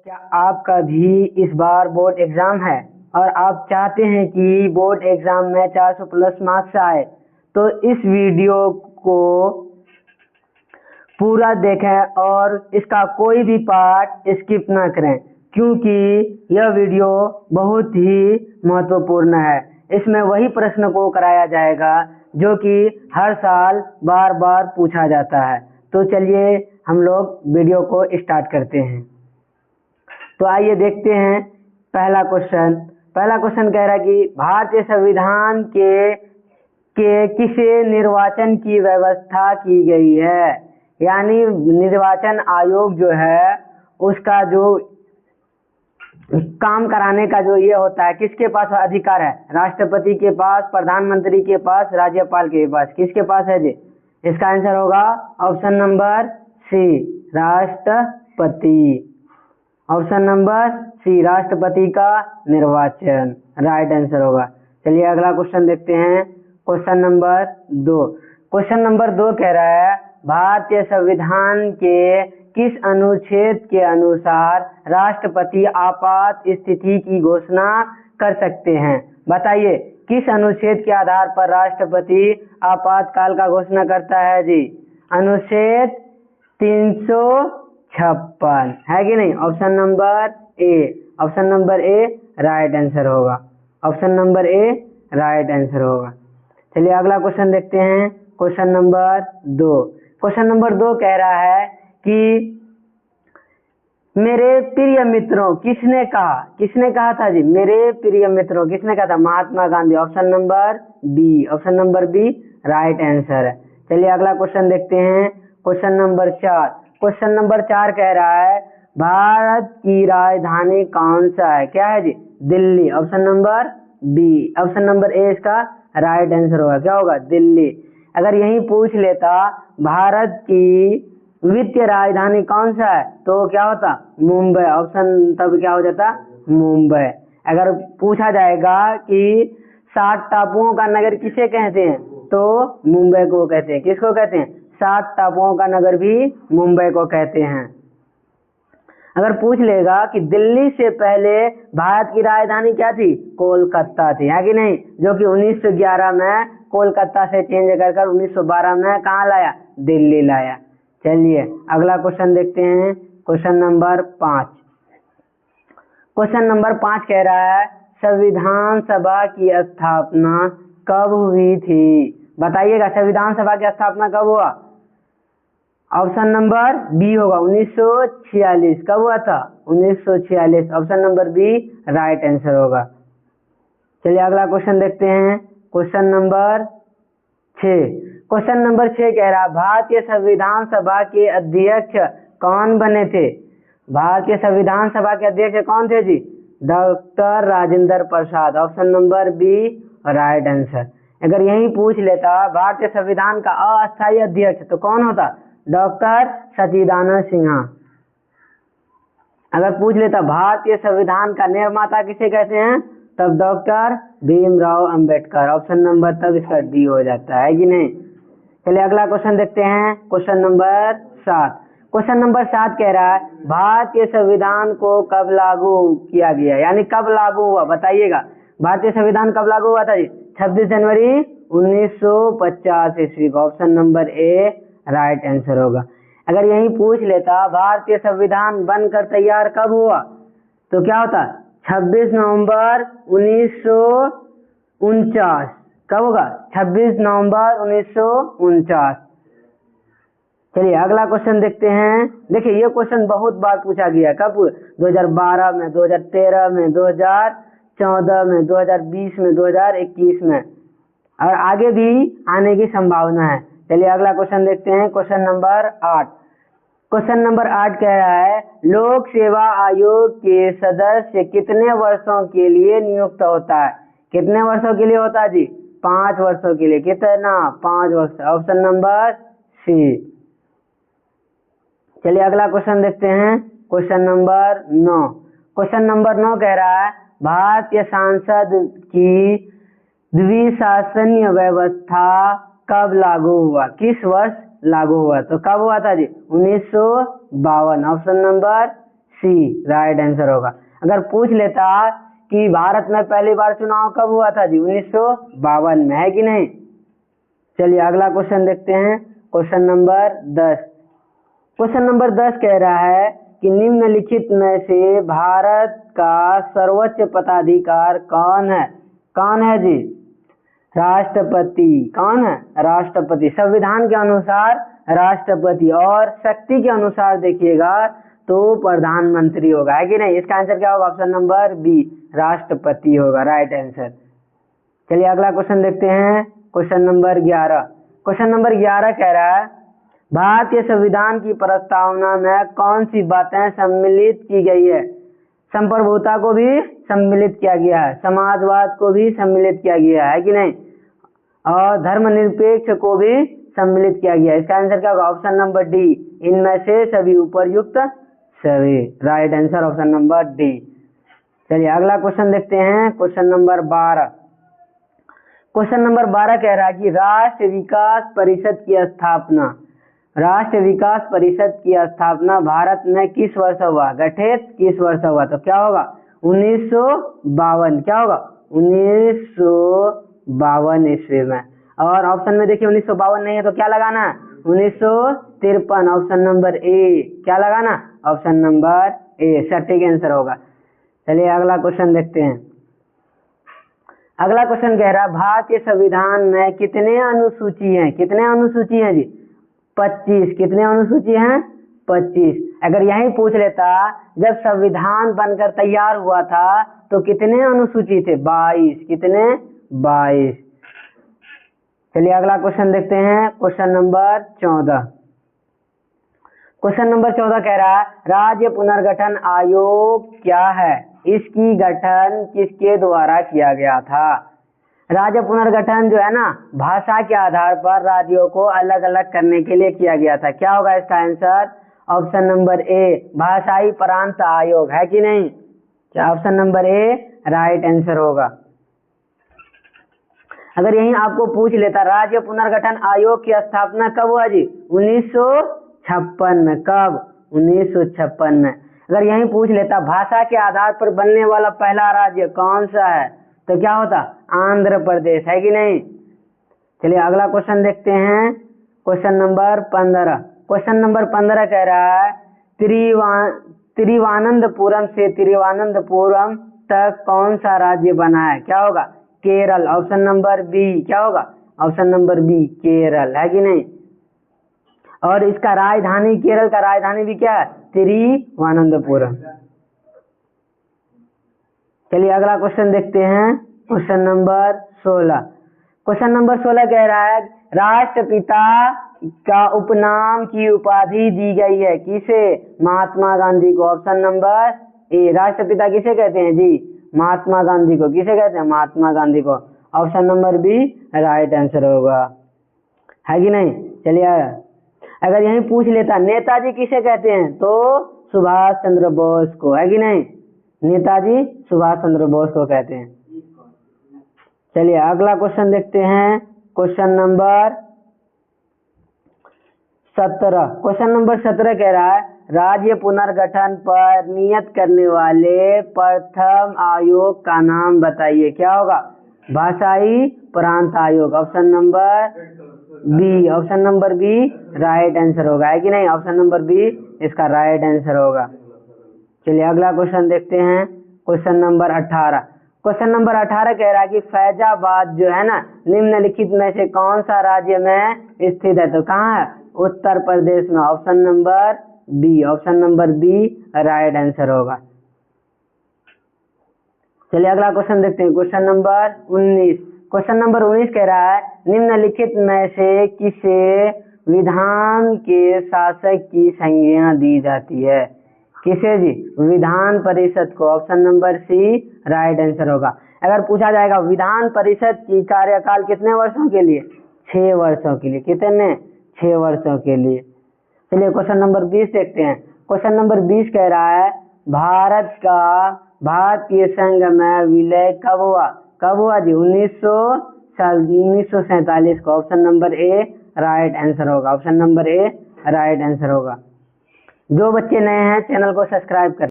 क्या आपका भी इस बार बोर्ड एग्जाम है और आप चाहते हैं कि बोर्ड एग्जाम में 400 प्लस मार्क्स आए, तो इस वीडियो को पूरा देखें और इसका कोई भी पार्ट स्किप ना करें, क्योंकि यह वीडियो बहुत ही महत्वपूर्ण है। इसमें वही प्रश्न को कराया जाएगा जो कि हर साल बार बार पूछा जाता है। तो चलिए हम लोग वीडियो को स्टार्ट करते हैं। तो आइए देखते हैं पहला क्वेश्चन कह रहा है कि भारतीय संविधान के किसे निर्वाचन की व्यवस्था की गई है। यानी निर्वाचन आयोग जो है उसका जो काम कराने का जो ये होता है, किसके पास अधिकार है? राष्ट्रपति के पास, प्रधानमंत्री के पास, राज्यपाल के पास। किसके पास है जी? इसका आंसर होगा ऑप्शन नंबर सी, राष्ट्रपति। ऑप्शन नंबर सी, राष्ट्रपति का निर्वाचन राइट आंसर होगा। चलिए अगला क्वेश्चन देखते हैं। क्वेश्चन नंबर 2 कह रहा है भारतीय संविधान के किस अनुच्छेद के अनुसार राष्ट्रपति आपात स्थिति की घोषणा कर सकते हैं? बताइए किस अनुच्छेद के आधार पर राष्ट्रपति आपातकाल का घोषणा करता है जी? अनुच्छेद 356 है कि नहीं? Option number A right answer होगा। Option number A right answer होगा। चलिए अगला क्वेश्चन देखते हैं। क्वेश्चन नंबर 2 कह रहा है कि मेरे प्रिय मित्रों, किसने कहा था जी? मेरे प्रिय मित्रों किसने कहा था? Mahatma Gandhi. Option number B right answer है। चलिए अगला क्वेश्चन देखते हैं। क्वेश्चन नंबर 4 कह रहा है भारत की राजधानी कौन सा है? क्या है जी? Delhi. Option number B. Option number A इसका राइट आंसर होगा। क्या होगा? दिल्ली। अगर यही पूछ लेता भारत की वित्तीय राजधानी कौन सा है, तो क्या होता? मुंबई। ऑप्शन तब क्या हो जाता? मुंबई। अगर पूछा जाएगा कि 7 टापुओं का नगर किसे कहते हैं, तो मुंबई को कहते हैं। किसको कहते हैं? 7 टापुओं का नगर भी मुंबई को कहते हैं। अगर पूछ लेगा कि दिल्ली से पहले भारत की राजधानी क्या थी? कोलकाता थी, है कि नहीं? जो कि 1911 में कोलकाता से चेंज कर 1912 में कहाँ लाया? दिल्ली लाया। चलिए अगला क्वेश्चन देखते हैं। क्वेश्चन नंबर 5 कह रहा है संविधान सभा की स्थापना कब हुई थी? बताइएगा संविधान सभा की स्थापना कब हुआ? ऑप्शन नंबर बी होगा 1946। कब हुआ था? 1946। Option number B right answer होगा। चलिए अगला क्वेश्चन देखते हैं। क्वेश्चन नंबर 6 कह रहा भारतीय संविधान सभा के अध्यक्ष कौन बने थे? भारतीय संविधान सभा के अध्यक्ष कौन थे जी? Doctor Rajendra Prasad. Option number B right answer. अगर यही पूछ लेता भारतीय संविधान का अस्थायी अध्यक्ष, तो कौन होता? डॉक्टर सच्चिदानंद सिन्हा। अगर पूछ लेता भारतीय संविधान का निर्माता किसे कहते हैं, तब doctor Bhimrao Ambedkar. Option number तब इसका डी हो जाता है कि नहीं? चलिए अगला क्वेश्चन देखते हैं। क्वेश्चन नंबर 7 कह रहा है भारतीय संविधान को कब लागू किया गया? यानी कब लागू हुआ? बताइएगा भारतीय संविधान कब लागू हुआ था जी? 26 जनवरी 1950 ईस्वी को। Option number A right answer होगा। अगर यही पूछ लेता भारतीय संविधान बनकर तैयार कब हुआ, तो क्या होता? 26 नवंबर 1949। कब होगा? 26 नवंबर 1949। चलिए अगला क्वेश्चन देखते हैं। देखिए ये क्वेश्चन बहुत बार पूछा गया। कब? 2012 में, 2013 में, 2014 में, 2020 में, 2021 में, और आगे भी आने की संभावना है। चलिए अगला क्वेश्चन देखते हैं। क्वेश्चन नंबर 8 कह रहा है लोक सेवा आयोग के सदस्य कितने वर्षों के लिए नियुक्त होता है? कितने वर्षों के लिए होता है जी? 5 वर्षों के लिए। कितना? 5 वर्ष। Option number C. चलिए अगला क्वेश्चन देखते हैं। क्वेश्चन नंबर 9 कह रहा है भारतीय संसद की द्विशासनीय व्यवस्था कब लागू हुआ? किस वर्ष लागू हुआ? तो कब हुआ था जी? 1952। Option number C right answer होगा। अगर पूछ लेता कि भारत में पहली बार चुनाव कब हुआ था जी, 1952 में, है कि नहीं। चलिए अगला क्वेश्चन देखते हैं, क्वेश्चन नंबर 10। क्वेश्चन नंबर 10 कह रहा है कि निम्नलिखित में से भारत का सर्वोच्च पदाधिकार कौन है। कौन है जी, राष्ट्रपति। कौन है, राष्ट्रपति। संविधान के अनुसार राष्ट्रपति, और शक्ति के अनुसार देखिएगा तो प्रधानमंत्री होगा, है कि नहीं। इसका आंसर क्या होगा, ऑप्शन नंबर बी, राष्ट्रपति होगा राइट आंसर। चलिए अगला क्वेश्चन देखते हैं, क्वेश्चन नंबर 11। क्वेश्चन नंबर 11 कह रहा है भारतीय संविधान की प्रस्तावना में कौन सी बातें सम्मिलित की गई है। संप्रभुता को भी सम्मिलित किया गया है, समाजवाद को भी सम्मिलित किया गया है कि नहीं, और धर्मनिरपेक्ष को भी सम्मिलित किया गया है। इसका आंसर क्या होगा, ऑप्शन नंबर डी, इनमें से सभी उपर्युक्त सभी right answer, option number D. चलिए अगला क्वेश्चन देखते हैं, क्वेश्चन नंबर 12। क्वेश्चन नंबर 12 कह रहा है कि राष्ट्रीय विकास परिषद की स्थापना, राष्ट्रीय विकास परिषद की स्थापना भारत में किस वर्ष हुआ, गठित किस वर्ष हुआ। तो क्या होगा, 1952। क्या होगा, 1952 ईस्वी में। और ऑप्शन में देखिए 1952 नहीं है तो क्या लगाना है, 1953, ऑप्शन नंबर ए। क्या लगाना, ऑप्शन नंबर ए सटीक आंसर होगा। चलिए अगला क्वेश्चन देखते हैं। अगला क्वेश्चन कह रहा है भारतीय संविधान में कितने अनुसूची हैं। कितने अनुसूची हैं जी, 25। कितने अनुसूची हैं, 25। अगर यही पूछ लेता जब संविधान बनकर तैयार हुआ था तो कितने अनुसूची थे, 22। कितने, 22। चलिए अगला क्वेश्चन देखते हैं, क्वेश्चन नंबर 14। क्वेश्चन नंबर 14 कह रहा है राज्य पुनर्गठन आयोग क्या है, इसकी गठन किसके द्वारा किया गया था। राज्य पुनर्गठन जो है ना, भाषा के आधार पर राज्यों को अलग अलग करने के लिए किया गया था। क्या होगा इसका आंसर, ऑप्शन नंबर ए, भाषाई प्रांत आयोग, है कि नहीं। क्या option number A right answer होगा। अगर यही आपको पूछ लेता राज्य पुनर्गठन आयोग की स्थापना कब हुआ जी, 1956 में। कब, 1956 में। अगर यही पूछ लेता भाषा के आधार पर बनने वाला पहला राज्य कौन सा है, तो क्या होता, आंध्र प्रदेश, है कि नहीं। चलिए अगला क्वेश्चन देखते हैं, क्वेश्चन नंबर 15। क्वेश्चन नंबर 15 कह रहा है तिरुवनंतपुरम से तिरुवनंतपुरम तक कौन सा राज्य बना है। क्या होगा, केरल, ऑप्शन नंबर बी। क्या होगा, ऑप्शन नंबर बी केरल, है कि नहीं। और इसका राजधानी, केरल का राजधानी भी क्या है, तिरुवनंतपुरम। चलिए अगला क्वेश्चन देखते हैं, क्वेश्चन नंबर 16। क्वेश्चन नंबर 16 कह रहा है राष्ट्रपिता का उपनाम की उपाधि दी गई है किसे, महात्मा गांधी को। ऑप्शन नंबर ए, राष्ट्रपिता किसे कहते हैं जी, महात्मा गांधी को। किसे कहते हैं, महात्मा गांधी को। Option number B right answer होगा, है कि नहीं। चलिए अगर यही पूछ लेता नेताजी किसे कहते हैं, तो सुभाष चंद्र बोस को, है कि नहीं। नेताजी सुभाष चंद्र बोस को कहते हैं। चलिए अगला क्वेश्चन देखते हैं, क्वेश्चन नंबर 17। क्वेश्चन नंबर 17 कह रहा है राज्य पुनर्गठन पर नियत करने वाले प्रथम आयोग का नाम बताइए। क्या होगा, भाषाई प्रांत आयोग, option number B. Option number B right answer होगा, है कि नहीं। ऑप्शन नंबर बी इसका राइट आंसर होगा। चलिए अगला क्वेश्चन देखते हैं, क्वेश्चन नंबर 18। क्वेश्चन नंबर 18 कह रहा है कि फैजाबाद जो है ना, निम्नलिखित में से कौन सा राज्य में स्थित है। तो कहाँ है, उत्तर प्रदेश में, option number B. Option number B right answer होगा। चलिए अगला क्वेश्चन देखते हैं, क्वेश्चन नंबर 19। क्वेश्चन नंबर 19 कह रहा है निम्नलिखित में से किसे विधान के शासक की संज्ञा दी जाती है। किसे जी, विधान परिषद को। Option number C right answer होगा। अगर पूछा जाएगा विधान परिषद की कार्यकाल कितने वर्षों के लिए, 6 वर्षों के लिए। कितने, 6 वर्षों के लिए। चलिए क्वेश्चन नंबर 20 देखते हैं। क्वेश्चन नंबर 20 कह रहा है भारत का भारतीय संघ में विलय कब हुआ। कब हुआ जी, 1947 को। Option number A right answer होगा। Option number A right answer होगा। जो बच्चे नए हैं चैनल को सब्सक्राइब कर